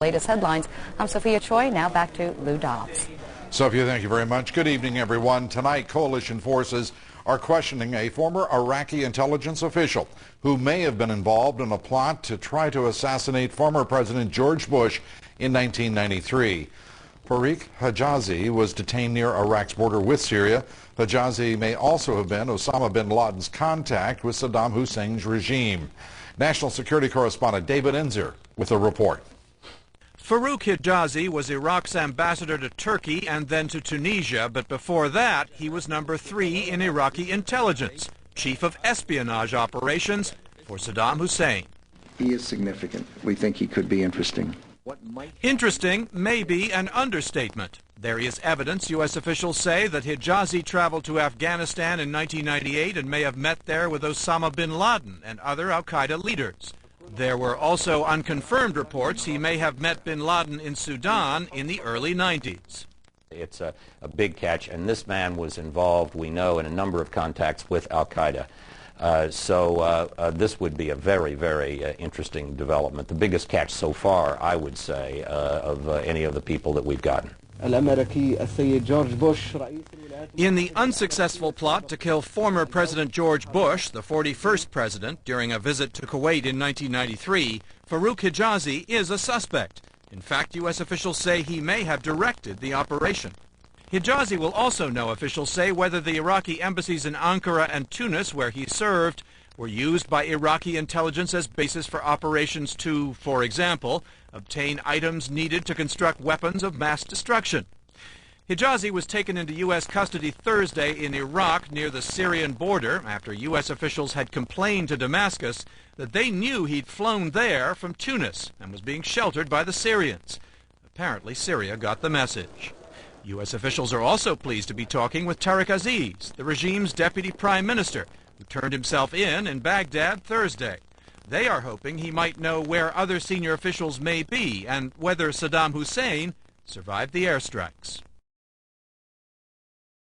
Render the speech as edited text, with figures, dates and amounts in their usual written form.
Latest headlines. I'm Sophia Choi. Now back to Lou Dobbs. Sophia, thank you very much. Good evening, everyone. Tonight, coalition forces are questioning a former Iraqi intelligence official who may have been involved in a plot to try to assassinate former President George Bush in 1993. Farouk Hijazi was detained near Iraq's border with Syria. Hijazi may also have been Osama bin Laden's contact with Saddam Hussein's regime. National Security Correspondent David Enzer with a report. Farouk Hijazi was Iraq's ambassador to Turkey and then to Tunisia, but before that he was number 3 in Iraqi intelligence, chief of espionage operations for Saddam Hussein. He is significant. We think he could be interesting. Interesting may be an understatement. There is evidence, U.S. officials say, that Hijazi traveled to Afghanistan in 1998 and may have met there with Osama bin Laden and other al-Qaeda leaders. There were also unconfirmed reports he may have met bin Laden in Sudan in the early 90s. It's a big catch, and this man was involved, we know, in a number of contacts with al-Qaeda. So this would be a very, very interesting development. The biggest catch so far, I would say, of any of the people that we've gotten. In the unsuccessful plot to kill former President George Bush, the 41st president, during a visit to Kuwait in 1993, Farouk Hijazi is a suspect. In fact, U.S. officials say he may have directed the operation. Hijazi will also know, officials say, whether the Iraqi embassies in Ankara and Tunis, where he served, were used by Iraqi intelligence as basis for operations to, for example, obtain items needed to construct weapons of mass destruction. Hijazi was taken into U.S. custody Thursday in Iraq near the Syrian border after U.S. officials had complained to Damascus that they knew he'd flown there from Tunis and was being sheltered by the Syrians. Apparently, Syria got the message. U.S. officials are also pleased to be talking with Farouk Hijazi, the regime's deputy prime minister, who turned himself in Baghdad Thursday. They are hoping he might know where other senior officials may be and whether Saddam Hussein survived the airstrikes.